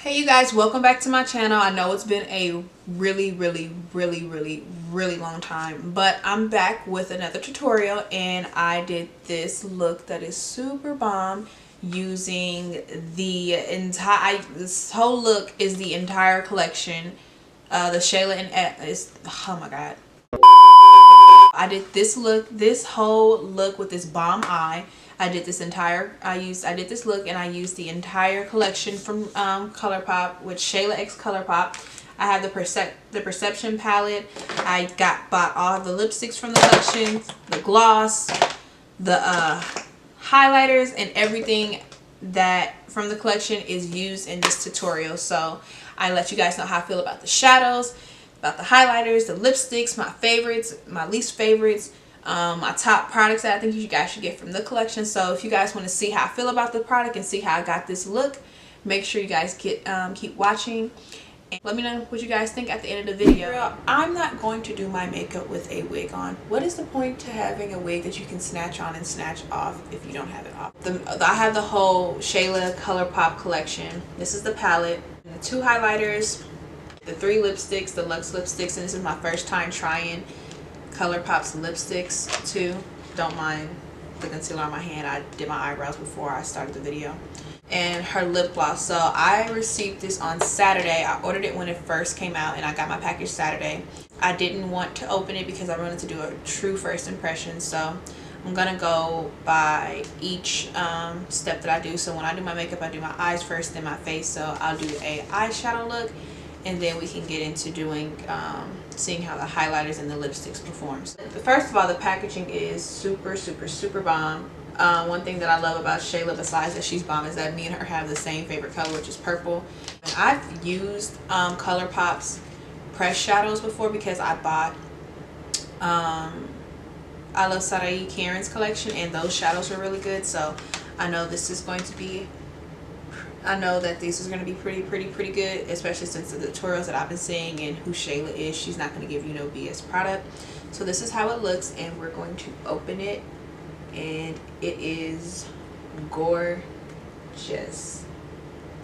Hey you guys, welcome back to my channel. I know it's been a really long time, but I'm back with another tutorial, and I did this look that is super bomb using the entire, this whole look is the entire collection, the Shayla and is, oh my god. I did this look, this whole look with this bomb eye. I did this look and I used the entire collection from Colourpop with Shayla X Colourpop. I have the Perception palette. I bought all the lipsticks from the collection, the gloss, the highlighters, and everything that from the collection is used in this tutorial. So I let you guys know how I feel about the shadows, about the highlighters, the lipsticks, my favorites, my least favorites, my top products that I think you guys should get from the collection. So if you guys want to see how I feel about the product and see how I got this look, make sure you guys keep watching and let me know what you guys think at the end of the video. I'm not going to do my makeup with a wig on. What is the point to having a wig that you can snatch on and snatch off if you don't have it off? I have the whole Shayla Colourpop collection. This is the palette, the 2 highlighters, the 3 lipsticks, the Luxe lipsticks, and this is my first time trying Colourpop's lipsticks too. Don't mind the concealer on my hand. I did my eyebrows before I started the video. And her lip gloss. So I received this on Saturday. I ordered it when it first came out and I got my package Saturday. I didn't want to open it because I wanted to do a true first impression. So I'm gonna go by each step that I do. So when I do my makeup, I do my eyes first, then my face. So I'll do a eyeshadow look, and then we can get into doing seeing how the highlighters and the lipsticks performs. First of all, the packaging is super bomb. One thing that I love about Shayla, besides that she's bomb, is that me and her have the same favorite color, which is purple. I've used Colourpop's pressed shadows before because I bought I Love Sarai Karen's collection, and those shadows were really good. So I know this is going to be, I know that these is going to be pretty good, especially since the tutorials that I've been seeing and who Shayla is, she's not going to give you no BS product. So this is how it looks, and we're going to open it, and it is gorgeous.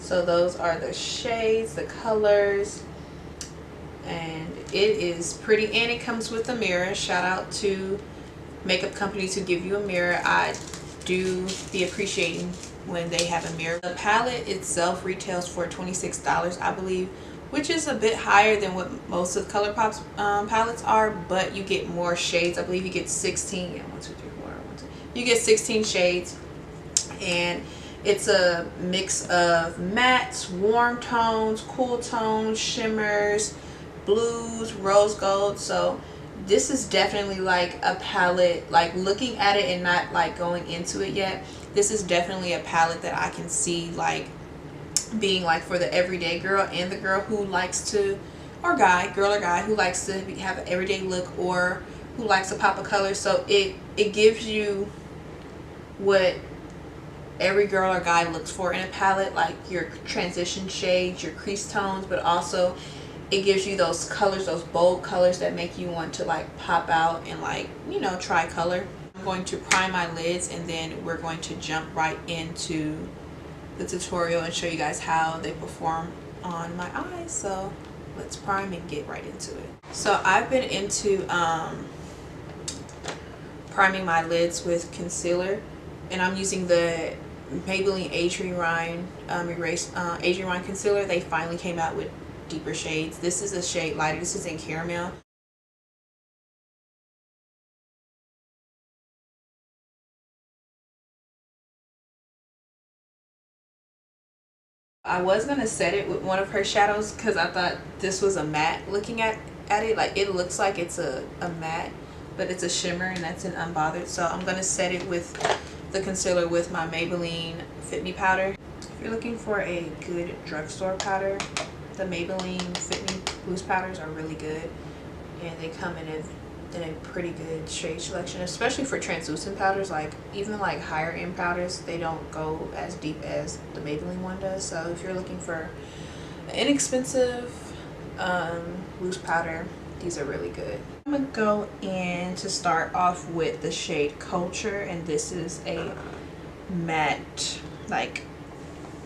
So those are the shades, the colors, and it is pretty, and it comes with a mirror. Shout out to makeup companies who give you a mirror. I do be appreciating when they have a mirror. The palette itself retails for $26, I believe, which is a bit higher than what most of Colourpop's palettes are, but you get more shades. I believe you get 16, yeah, 1, 2, 3, 4, 1, 2. You get 16 shades, and it's a mix of mattes, warm tones, cool tones, shimmers, blues, rose gold. So this is definitely like a palette, like looking at it and not like going into it yet, this is definitely a palette that I can see like being like for the everyday girl and the girl who likes to, or guy, girl or guy who likes to have an everyday look, or who likes a pop of color. So it gives you what every girl or guy looks for in a palette, like your transition shades, your crease tones, but also it gives you those colors, those bold colors that make you want to like pop out and like, you know, try color. I'm going to prime my lids, and then we're going to jump right into the tutorial and show you guys how they perform on my eyes. So let's prime and get right into it. So I've been into priming my lids with concealer, and I'm using the Maybelline Age Rewind Age Rewind concealer. They finally came out with deeper shades. This is a shade lighter. This is in caramel. I was gonna set it with one of her shadows because I thought this was a matte. Looking at it, like it looks like it's a matte, but it's a shimmer, and that's an Unbothered. So I'm gonna set it with the concealer with my Maybelline Fit Me powder. If you're looking for a good drugstore powder, the Maybelline Fit Me loose powders are really good, and they come in a pretty good shade selection, especially for translucent powders. Like even like higher end powders, they don't go as deep as the Maybelline one does. So if you're looking for an inexpensive loose powder, these are really good. I'm gonna go in to start off with the shade Culture, and this is a matte, like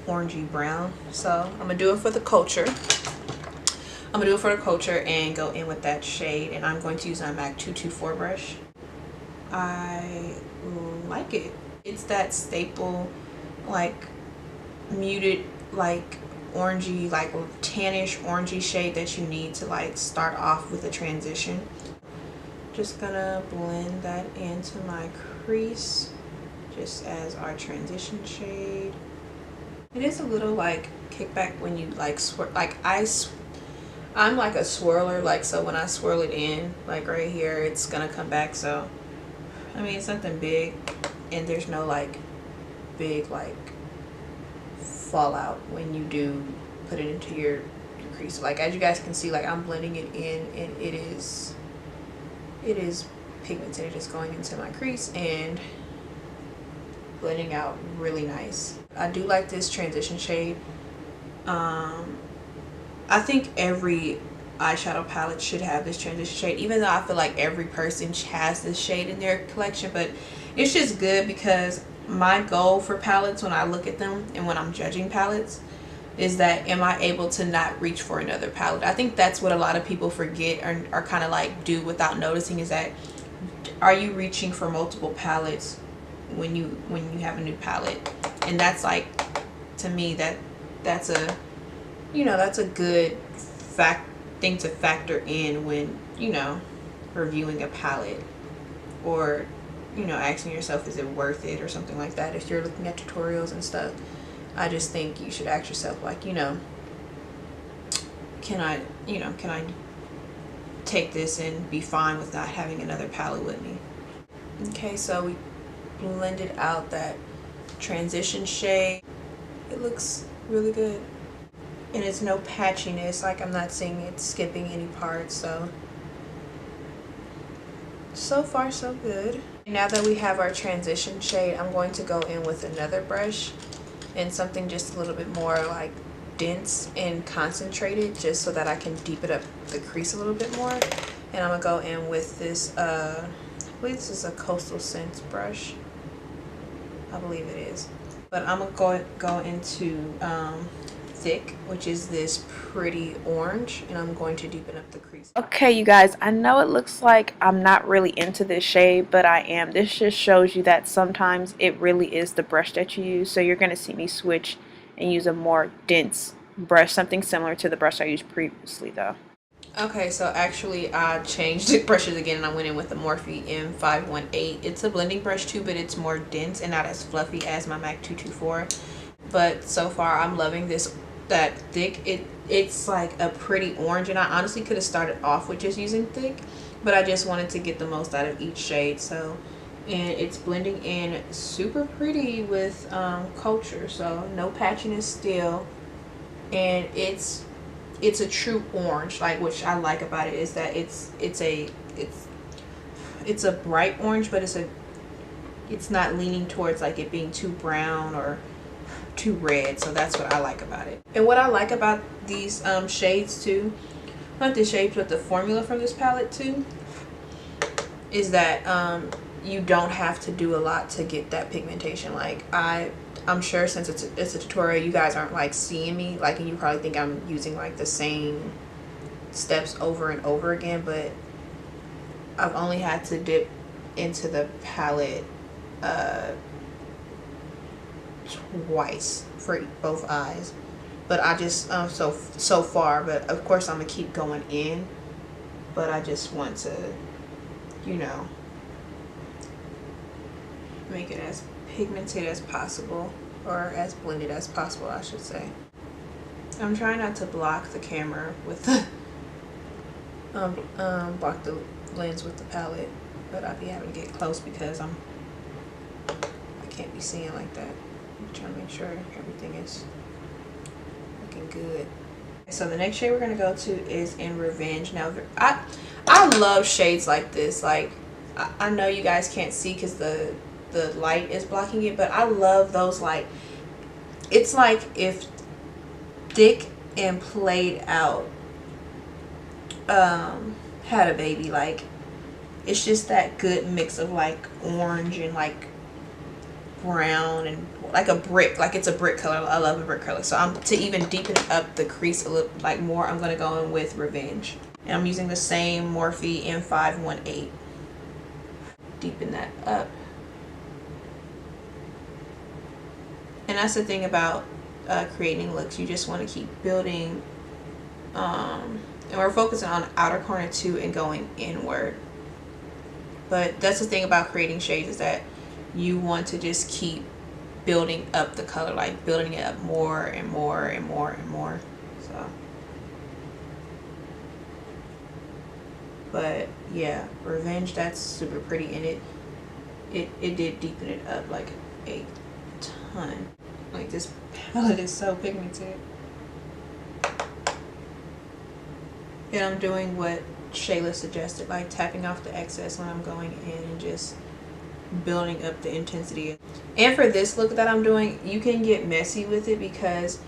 orangey brown. So I'm gonna do it for the culture. And go in with that shade, and I'm going to use my MAC 224 brush. I like it. It's that staple, like muted, like orangey, like tannish orangey shade that you need to like start off with a transition. Just gonna blend that into my crease just as our transition shade. It is a little like kickback when you like like I'm like a swirler, like, so when I swirl it in, like right here, it's gonna come back. So I mean, it's nothing big, and there's no like big like fallout when you do put it into your crease. Like, as you guys can see, like I'm blending it in, and it is pigmented. It's going into my crease and blending out really nice. I do like this transition shade. I think every eyeshadow palette should have this transition shade, even though I feel like every person has this shade in their collection. But it's just good because my goal for palettes, when I look at them and when I'm judging palettes, is that am I able to not reach for another palette? I think that's what a lot of people forget or kind of like do without noticing, is that are you reaching for multiple palettes when you have a new palette? And that's like, to me, that's a, you know, that's a good thing to factor in when, you know, reviewing a palette, or, you know, asking yourself, is it worth it, or something like that. If you're looking at tutorials and stuff, I just think you should ask yourself, like, you know, can I take this and be fine with not having another palette with me? Okay, so we blended out that transition shade. It looks really good. And it's no patchiness, like I'm not seeing it skipping any parts. So far so good. Now that we have our transition shade, I'm going to go in with another brush and something just a little bit more like dense and concentrated, just so that I can deepen up the crease a little bit more. And I'm gonna go in with this, I believe this is a Coastal Scents brush. I believe it is. But I'm gonna go into Thick, which is this pretty orange, and I'm going to deepen up the crease. Okay, you guys, I know it looks like I'm not really into this shade, but I am. This just shows you that sometimes it really is the brush that you use. So you're going to see me switch and use a more dense brush, something similar to the brush I used previously though. Okay, so actually I changed the brushes again, and I went in with the Morphe M518. It's a blending brush too, but it's more dense and not as fluffy as my MAC 224. But so far I'm loving this, that Thick. It's like a pretty orange, and I honestly could have started off with just using Thick, but I just wanted to get the most out of each shade. So, and it's blending in super pretty with Culture, so no patchiness still, and it's a true orange, like, which I like about it is that it's a bright orange, but it's not leaning towards like it being too brown or too red. So that's what I like about it. And what I like about these shades too, not the shades but the formula from this palette too, is that you don't have to do a lot to get that pigmentation. Like I'm sure since it's a tutorial, you guys aren't like seeing me, like, and you probably think I'm using like the same steps over and over again, but I've only had to dip into the palette twice for both eyes. But I just so far, but of course I'm gonna keep going in, but I just want to, you know, make it as pigmented as possible, or as blended as possible, I should say. I'm trying not to block the camera with the block the lens with the palette, but I'll be having to get close because I can't be seeing like that. I'm trying to make sure everything is looking good. So the next shade we're gonna go to is in Revenge. Now I love shades like this. Like, I know you guys can't see because the light is blocking it, but I love those, like, it's like if Thick and Played Out had a baby. Like, it's just that good mix of like orange and like brown and like a brick, like it's a brick color. I love a brick color. So I'm to even deepen up the crease a little like more, I'm gonna go in with Revenge. And I'm using the same Morphe M518. Deepen that up. And that's the thing about creating looks. You just want to keep building. And we're focusing on outer corner too and going inward. But that's the thing about creating shades, is that you want to just keep building up the color, like building it up more and more and more and more. So, but yeah, Revenge, that's super pretty, and it did deepen it up like a ton. Like, this palette is so pigmented. And I'm doing what Shayla suggested, like tapping off the excess when I'm going in and just building up the intensity. And for this look that I'm doing, you can get messy with it because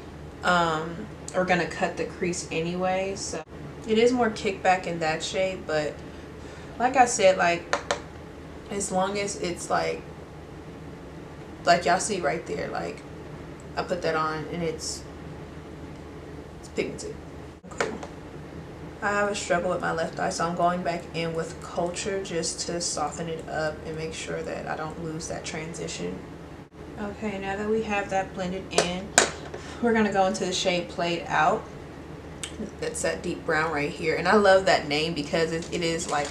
we're gonna cut the crease anyway. So it is more kickback in that shade, but like I said, like as long as it's like y'all see right there, like I put that on and it's pigmented. Cool. I have a struggle with my left eye, so I'm going back in with Culture just to soften it up and make sure that I don't lose that transition. Okay, now that we have that blended in, we're gonna go into the shade Played Out. That's that deep brown right here, and I love that name because it is like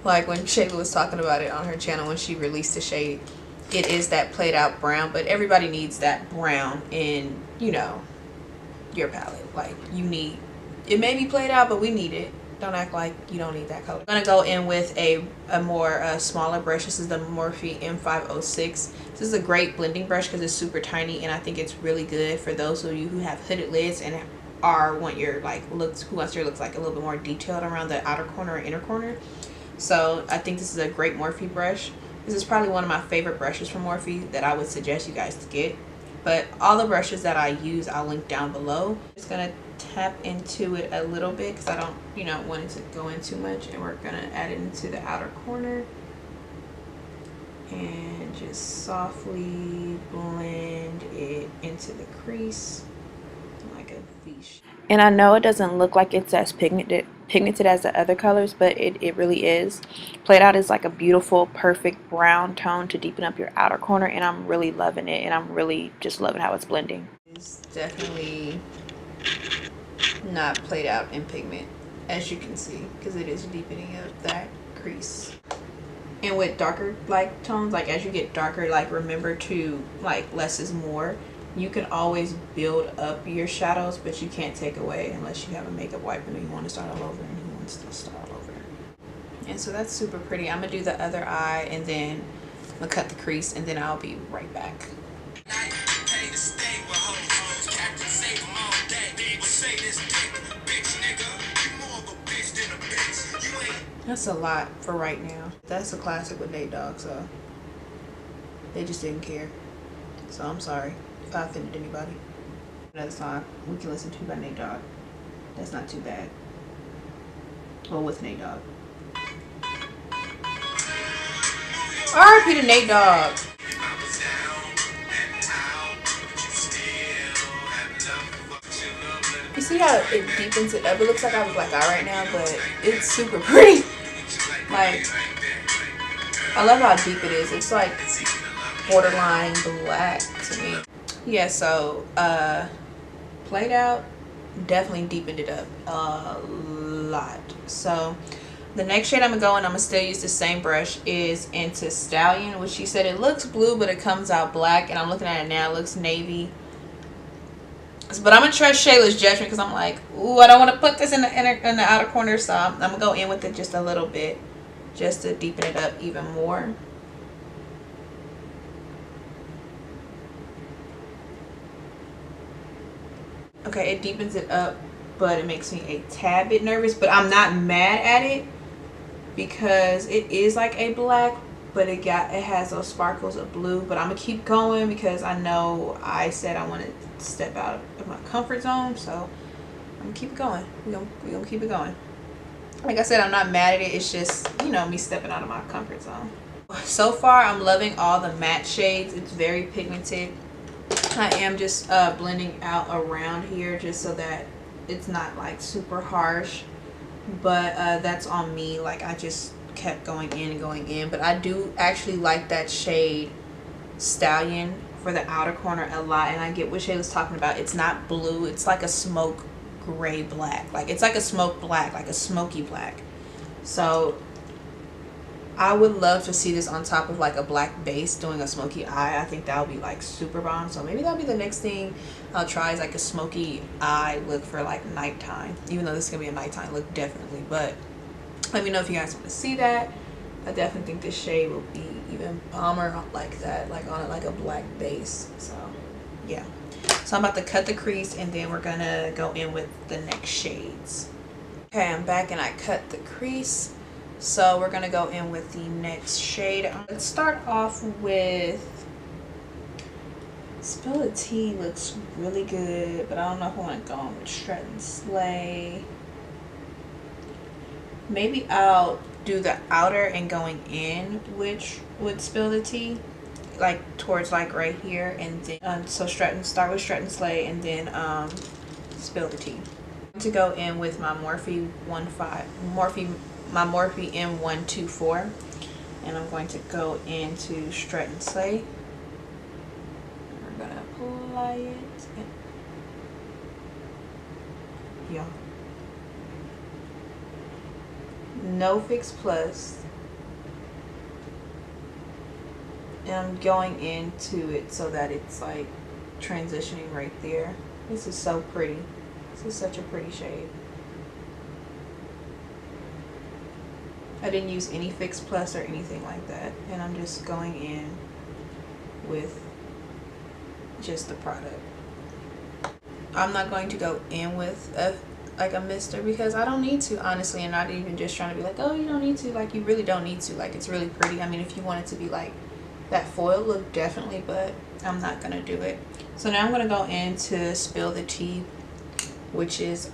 when Shayla was talking about it on her channel when she released the shade. It is that played out brown, but everybody needs that brown in, you know, your palette. Like, you need, it may be played out, but we need it. Don't act like you don't need that color. I'm gonna go in with a more smaller brush. This is the Morphe M506. This is a great blending brush because it's super tiny, and I think it's really good for those of you who have hooded lids and want your looks like a little bit more detailed around the outer corner or inner corner. So I think this is a great Morphe brush. This is probably one of my favorite brushes from Morphe that I would suggest you guys to get. But all the brushes that I use, I'll link down below. Just gonna tap into it a little bit because I don't, you know, want it to go in too much. And we're gonna add it into the outer corner and just softly blend it into the crease like a V shape. And I know it doesn't look like it's as pigmented as the other colors, but it really is. Played Out is like a beautiful, perfect brown tone to deepen up your outer corner, and I'm really loving it, and I'm really just loving how it's blending. It's definitely not played out in pigment, as you can see, because it is deepening up that crease. And with darker like tones, like as you get darker, like remember to like less is more. You can always build up your shadows, but you can't take away unless you have a makeup wipe and you want to start all over, and you want to start all over. And so that's super pretty. I'm gonna do the other eye, and then I'm gonna cut the crease, and then I'll be right back. That's a lot for right now. That's a classic with Nate Dogg, so they just didn't care. So I'm sorry if I offended anybody. Another song we can listen to by Nate Dogg. That's not too bad. Well, with Nate Dogg. R.I.P. to Nate Dogg. You see how it deepens it up? It looks like I have a black eye right now, but it's super pretty. Like, I love how deep it is. It's like borderline black to me. Yeah, so Played Out definitely deepened it up a lot. So the next shade I'm gonna go in, I'm gonna still use the same brush, is into Stallion, which she said it looks blue but it comes out black, and I'm looking at it now, it looks navy. But I'm gonna trust Shayla's judgment because I'm like, ooh, I don't want to put this in the outer corner, so I'm gonna go in with it just a little bit, just to deepen it up even more. Okay, it deepens it up, but it makes me a tad bit nervous, but I'm not mad at it because it is like a black, but it has those sparkles of blue. But I'm gonna keep going because I know I said I want to step out of my comfort zone, so I'm gonna keep going. We're gonna keep it going. Like I said, I'm not mad at it. It's just, you know, me stepping out of my comfort zone. So far I'm loving all the matte shades. It's very pigmented. I am just blending out around here just so that it's not like super harsh, but that's on me. Like I just kept going in and going in, but I do actually like that shade Stallion for the outer corner a lot, and I get what Shayla's talking about. It's not blue, it's like a smoke gray black, like it's like a smoke black, like a smoky black. So I would love to see this on top of like a black base doing a smoky eye. I think that would be like super bomb. So maybe that'll be the next thing I'll try, is like a smoky eye look for like nighttime, even though this is gonna be a nighttime look definitely. But let me know if you guys want to see that. I definitely think this shade will be even bomber like that, like on like a black base. So yeah, so I'm about to cut the crease and then we're gonna go in with the next shades. Okay, I'm back and I cut the crease. So we're gonna go in with the next shade. Let's start off with Spill the Tea. Looks really good, but I don't know if I want to go in with Shred and Slay. Maybe I'll do the outer and going in with Spill the Tea, like towards like right here, and then so start with Shred and Slay and then Spill the Tea. To go in with my Morphe M124, and I'm going to go into Strut and Slay. We're gonna apply it. Yeah. No Fix Plus. And I'm going into it so that it's like transitioning right there. This is so pretty. This is such a pretty shade. I didn't use any Fix Plus or anything like that, and I'm just going in with just the product. I'm not going to go in with a mister because I don't need to, honestly, and not even just trying to be like, oh, you don't need to. Like, you really don't need to. Like, it's really pretty. I mean, if you want it to be like that foil look, definitely, but I'm not gonna do it. So now I'm gonna go into Spill the Tea, which is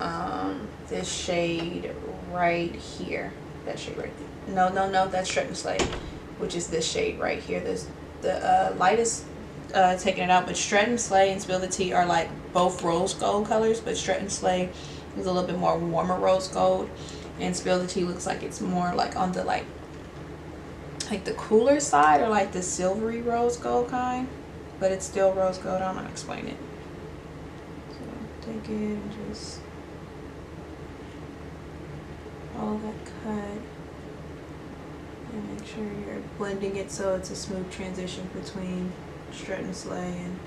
this shade right here. That shade right there. No, that's Strut and Slay, which is this shade right here. The lightest taking it out, but Strut and Slay and Spill the Tea are like both rose gold colors, but Strut and Slay is a little bit more warmer rose gold, and Spill the Tea looks like it's more like on the like the cooler side, or like the silvery rose gold kind, but it's still rose gold. I'm gonna explain it. So take it and just follow that cut and make sure you're blending it so it's a smooth transition between Strut and Slay and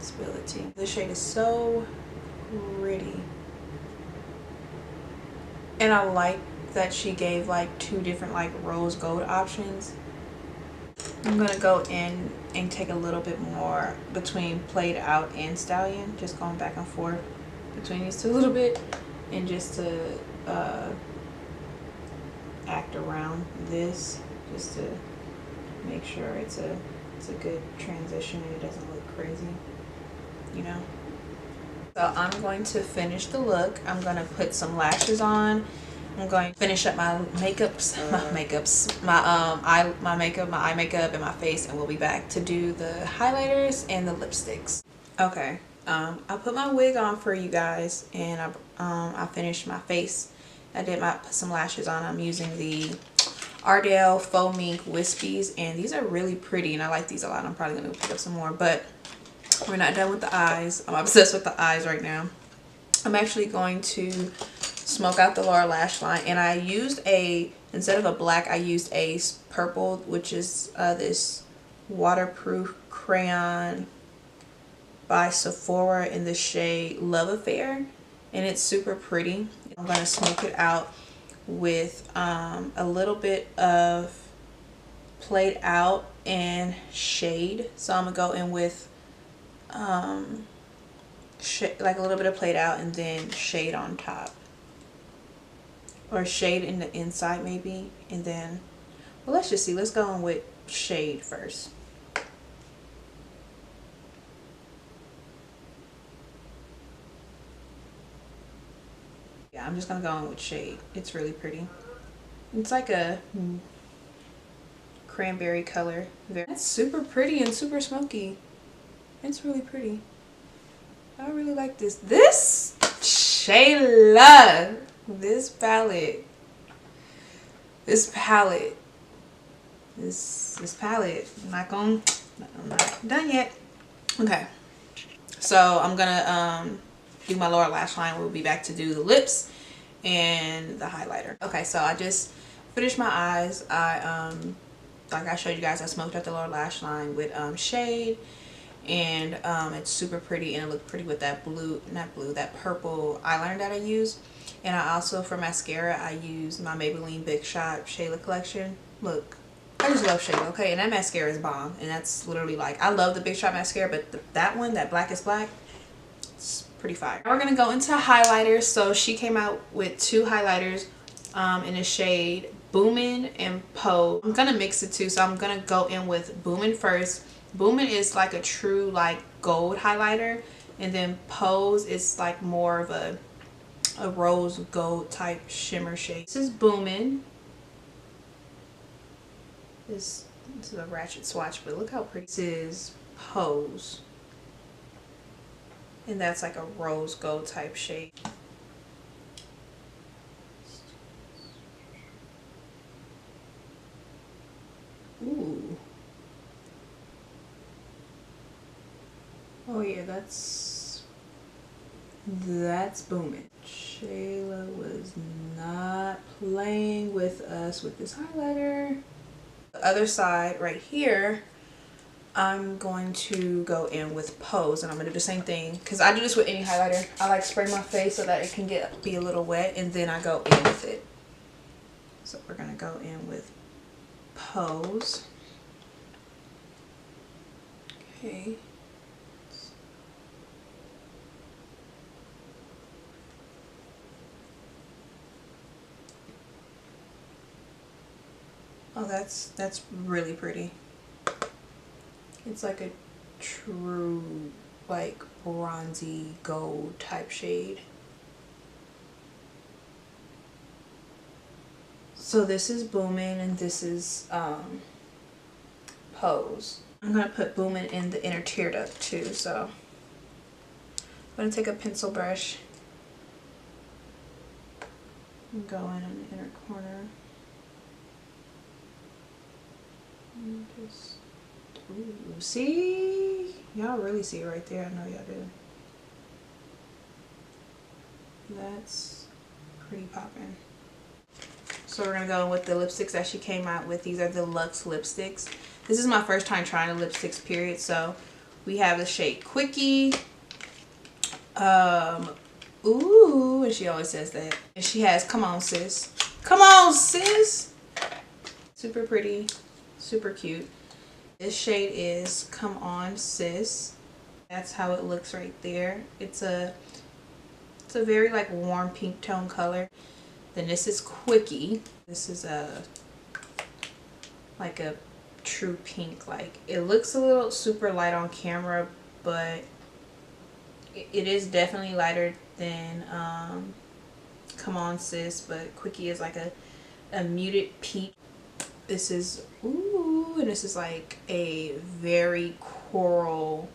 Spill the Tea. This shade is so pretty, and I like that she gave like two different like rose gold options. I'm gonna go in and take a little bit more between Played Out and Stallion, just going back and forth between these two a little bit, and just to act around this, just to make sure it's a good transition and it doesn't look crazy, you know. So I'm going to finish the look. I'm gonna put some lashes on. I'm going to finish up my eye makeup, my eye makeup, and my face, and we'll be back to do the highlighters and the lipsticks. Okay, I put my wig on for you guys, and I finished my face. I put some lashes on. I'm using the Ardell Faux Mink Wispies, and these are really pretty, and I like these a lot. I'm probably going to pick up some more, but we're not done with the eyes. I'm obsessed with the eyes right now. I'm actually going to smoke out the lower lash line, and I used instead of a black, I used a purple, which is this waterproof crayon by Sephora in the shade Love Affair, and it's super pretty. I'm going to smoke it out with a little bit of Played Out and Shade. So I'm going to go in with like a little bit of Played Out and then Shade on top, or Shade in the inside maybe, and then, well, let's just see. Let's go in with Shade first. Yeah, I'm just gonna go in with Shade. It's really pretty. It's like a cranberry color. That's super pretty and super smoky. It's really pretty. I really like this. This Shayla. This palette. This palette. I'm not done yet. Okay. So I'm gonna do my lower lash line. We'll be back to do the lips and the highlighter. Okay, so I just finished my eyes. Like I showed you guys, I smoked out the lower lash line with shade, and it's super pretty, and it looked pretty with that that purple eyeliner that I use. And I also, for mascara, I use my Maybelline Big Shot Shayla collection. Look, I just love Shayla, okay? And that mascara is bomb, and that's literally like, I love the Big Shot mascara, but that one, that Black is Black, it's pretty fire. Now we're gonna go into highlighters. So she came out with 2 highlighters in the shade Boomin' and Pose. I'm gonna mix the 2, so I'm gonna go in with Boomin' first. Boomin' is like a true like gold highlighter, and then Pose is like more of a rose gold type shimmer shade. This is Boomin'. This is a ratchet swatch, but look how pretty. This is Pose, and that's like a rose gold type shade. Ooh. Oh yeah, that's Boomin'. Shayla was not playing with us with this highlighter. The other side right here, I'm going to go in with Pose, and I'm gonna do the same thing because I do this with any highlighter. I like spray my face so that it can be a little wet, and then I go in with it. So we're gonna go in with Pose. Okay. Oh, that's really pretty. It's like a true like bronzy gold type shade. So this is Boomin' and this is Pose. I'm gonna put Boomin' in the inner tear duct too, so I'm gonna take a pencil brush and go in on the inner corner. And just, ooh, see? Y'all really see it right there. I know y'all do. That's pretty poppin'. So we're gonna go with the lipsticks that she came out with. These are the Luxe lipsticks. This is my first time trying the lipsticks, period. So we have the shade Quickie. Ooh, and she always says that. And she has Come On Sis. Come on, sis! Super pretty, super cute. This shade is Come On Sis. That's how it looks right there. It's a very like warm pink tone color. Then this is Quickie. This is like a true pink. Like, it looks a little super light on camera, but it is definitely lighter than Come On Sis. But Quickie is like a muted peach. This is, ooh, and this is like a very coral.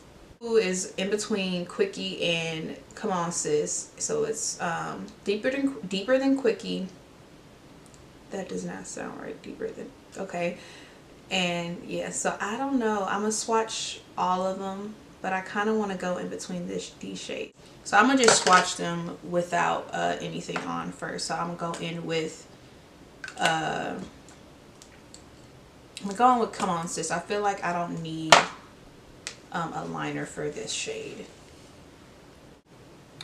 Ooh, is in between Quickie and Come On Sis. So it's deeper than Quickie. That does not sound right. Deeper than, okay. And yeah, so I don't know. I'm gonna swatch all of them, but I kind of want to go in between these shades. So I'm gonna just swatch them without anything on first. So I'm gonna go in with I'm gonna go in with Come On Sis. I feel like I don't need a liner for this shade.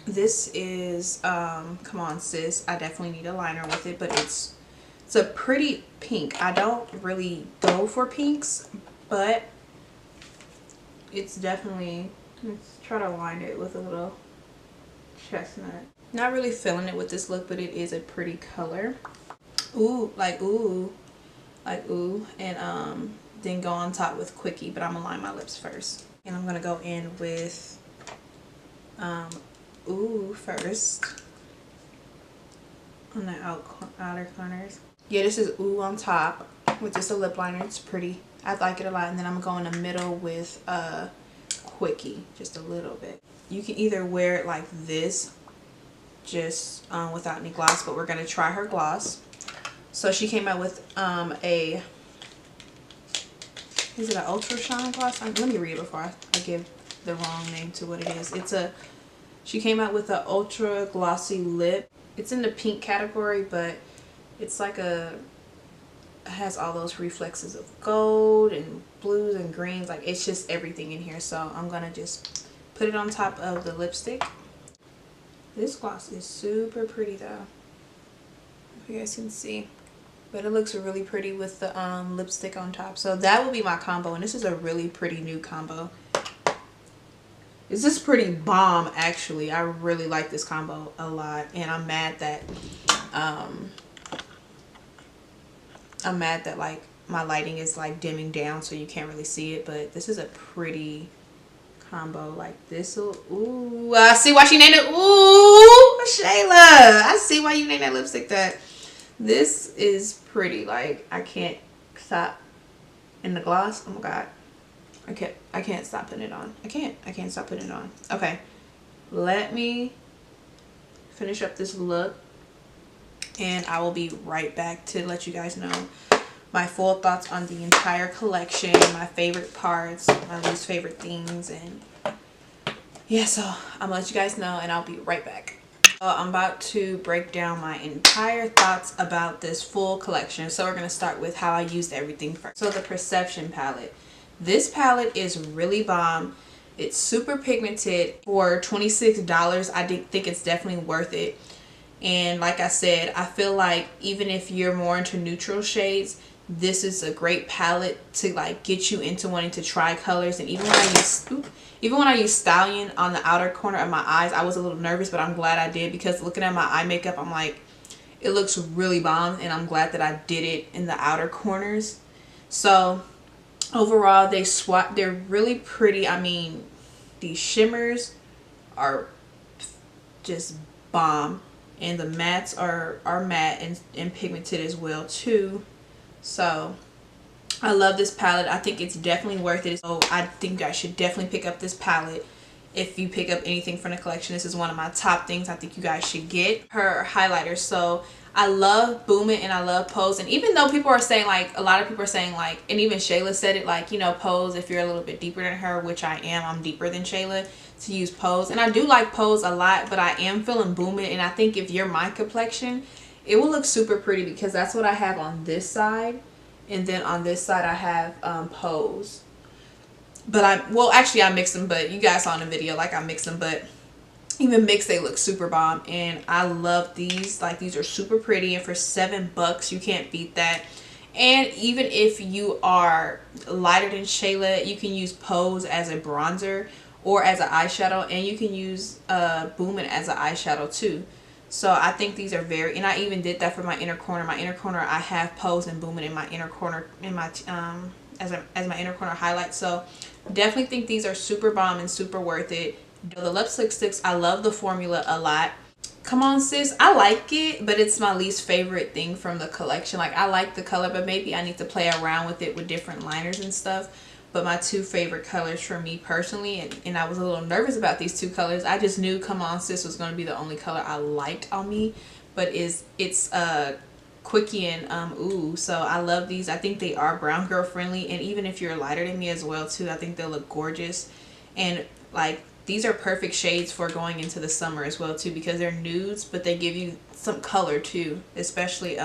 This is Come On Sis. I definitely need a liner with it, but it's a pretty pink. I don't really go for pinks, but it's definitely, let's try to line it with a little chestnut. Not really feeling it with this look, but it is a pretty color. Ooh, like ooh, like ooh. And then go on top with Quickie, but I'm gonna line my lips first. And I'm gonna go in with ooh first on the outer corners. Yeah, this is ooh on top. with just a lip liner. It's pretty. I like it a lot. And then I'm going in the middle with a quickie, just a little bit. You can either wear it like this, just without any gloss, but we're going to try her gloss. So she came out with is it an Ultra Shine gloss? Let me read it before I give the wrong name to what it is. She came out with an Ultra Glossy Lip. It's in the pink category, but it's like it has all those reflexes of gold and blues and greens. Like, it's just everything in here. So I'm going to just put it on top of the lipstick. This gloss is super pretty though, if you guys can see. But it looks really pretty with the lipstick on top. So that will be my combo. And this is a really pretty new combo. This is pretty bomb, actually. I really like this combo a lot. And I'm mad that like my lighting is like dimming down so you can't really see it. But this is a pretty combo. Like this will, ooh, I see why she named it. Ooh, Shayla, I see why you named that lipstick that. This is pretty. Like, I can't stop. In the gloss, oh my god, I can't stop putting it on. I can't stop putting it on. Okay, let me finish up this look and I will be right back to let you guys know my full thoughts on the entire collection, my favorite parts, my least favorite things, and yeah, so I'm gonna let you guys know and I'll be right back. I'm about to break down my entire thoughts about this full collection. So we're going to start with how I used everything first. So the Perception palette. This palette is really bomb. It's super pigmented. For $26, I think it's definitely worth it. And like I said, I feel like even if you're more into neutral shades, this is a great palette to like get you into wanting to try colors. And even when I use Stallion on the outer corner of my eyes, I was a little nervous, but I'm glad I did, because looking at my eye makeup, I'm like, it looks really bomb, and I'm glad that I did it in the outer corners. So overall, they're really pretty. I mean, these shimmers are just bomb, and the mattes are matte and pigmented as well too. So I love this palette. I think it's definitely worth it. So I think I should definitely pick up this palette. If you pick up anything from the collection, this is one of my top things I think you guys should get. Her highlighters. So I love Boom It and I love Pose. And even though people are saying, like, a lot of people are saying, like, and even Shayla said it, like, you know, Pose, if you're a little bit deeper than her, which I am, I'm deeper than Shayla, to use Pose. And I do like Pose a lot, but I am feeling Boom It. And I think if you're my complexion, it will look super pretty, because that's what I have on this side. And then on this side I have Pose. But I mix them, but you guys saw in the video, like, I mix them, but even mixed they look super bomb. And I love these. Like, these are super pretty, and for $7 you can't beat that. And even if you are lighter than Shayla, you can use Pose as a bronzer or as an eyeshadow, and you can use Boom It as an eyeshadow too. So I think these are very, and I even did that for my inner corner. My inner corner, I have Pose and Boom It in my inner corner, in my as my inner corner highlight. So definitely think these are super bomb and super worth it. The lipstick sticks, I love the formula a lot. Come On Sis, I like it, but it's my least favorite thing from the collection. Like, I like the color, but maybe I need to play around with it with different liners and stuff. But my two favorite colors for me personally, and I was a little nervous about these two colors. I just knew Come On Sis was going to be the only color I liked on me. But it's Quickie and Ooh. So I love these. I think they are brown girl friendly. And even if you're lighter than me as well too, I think they'll look gorgeous. And like, these are perfect shades for going into the summer as well too, because they're nudes, but they give you some color too. Especially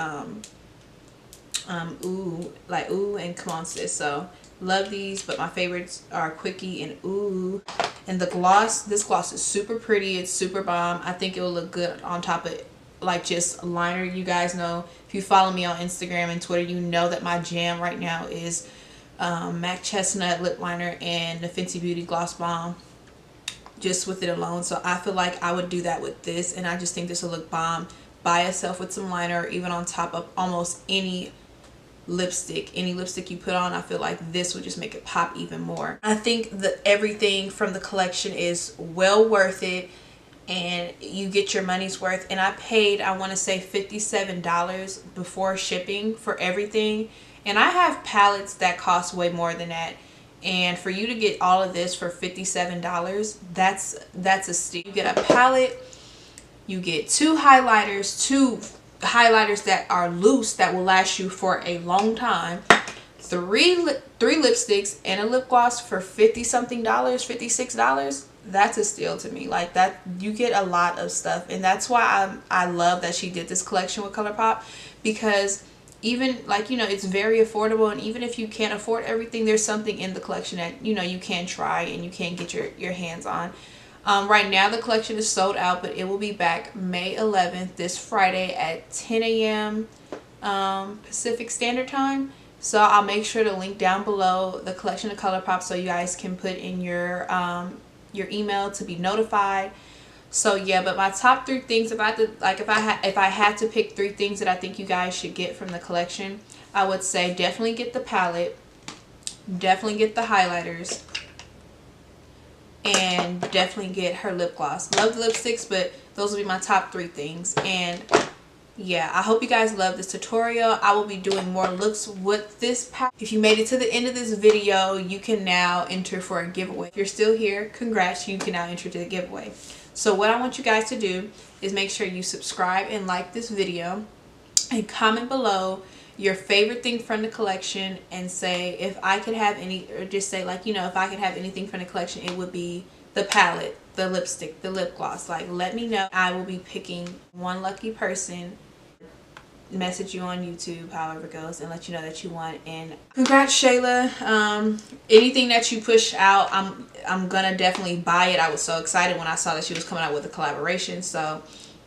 Ooh, like Ooh and Come On Sis. So love these, but my favorites are Quickie and Ooh. And the gloss, this gloss is super pretty. It's super bomb. I think it will look good on top of like just liner. You guys know, if you follow me on Instagram and Twitter, you know that my jam right now is MAC Chestnut lip liner and the Fenty Beauty Gloss Bomb, just with it alone. So I feel like I would do that with this, and I just think this will look bomb by itself with some liner, or even on top of almost any lipstick you put on. I feel like this would just make it pop even more. I think that everything from the collection is well worth it, and you get your money's worth. And I paid, I want to say $57 before shipping for everything, And I have palettes that cost way more than that. And for you to get all of this for $57, that's a steal. You get a palette, you get two highlighters that are loose that will last you for a long time, three lipsticks, and a lip gloss for $50 something, $56. That's a steal to me. Like that, you get a lot of stuff, and that's why I love that she did this collection with ColourPop, because even, like, you know, it's very affordable, and even if you can't afford everything, there's something in the collection that, you know, you can try and you can get your hands on. Right now the collection is sold out, but it will be back May 11th, this Friday at 10 a.m. Pacific Standard Time. So I'll make sure to link down below the collection of ColourPop so you guys can put in your email to be notified. So yeah, but my top 3 things, if I had to pick 3 things that I think you guys should get from the collection, I would say definitely get the palette, definitely get the highlighters, and definitely get her lip gloss. Love the lipsticks, but those will be my top 3 things. And yeah, I hope you guys love this tutorial. I will be doing more looks with this palette. If you made it to the end of this video, you can now enter for a giveaway. If you're still here, congrats, you can now enter to the giveaway. So what I want you guys to do is make sure you subscribe and like this video, and comment below your favorite thing from the collection, and say if I could have any, or just say, like, you know, if I could have anything from the collection, it would be the palette, the lipstick, the lip gloss. Like, let me know. I will be picking one lucky person, message you on YouTube, however it goes, and let you know that you won. And congrats, Shayla. Anything that you push out, I'm gonna definitely buy it. I was so excited when I saw that she was coming out with a collaboration. So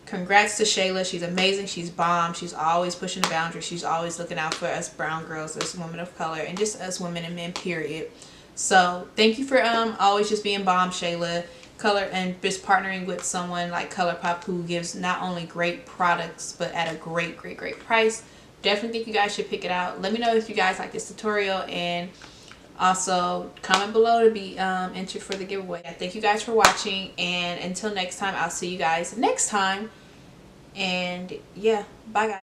congrats to Shayla. She's amazing. She's bomb. She's always pushing the boundaries. She's always looking out for us brown girls, us women of color, and just us women and men, period. So thank you for always just being bomb, Shayla. And just partnering with someone like ColourPop, who gives not only great products but at a great price. Definitely think you guys should pick it out. Let me know if you guys like this tutorial, and also comment below to be entered for the giveaway. Thank you guys for watching, and until next time, I'll see you guys next time. And yeah, bye guys.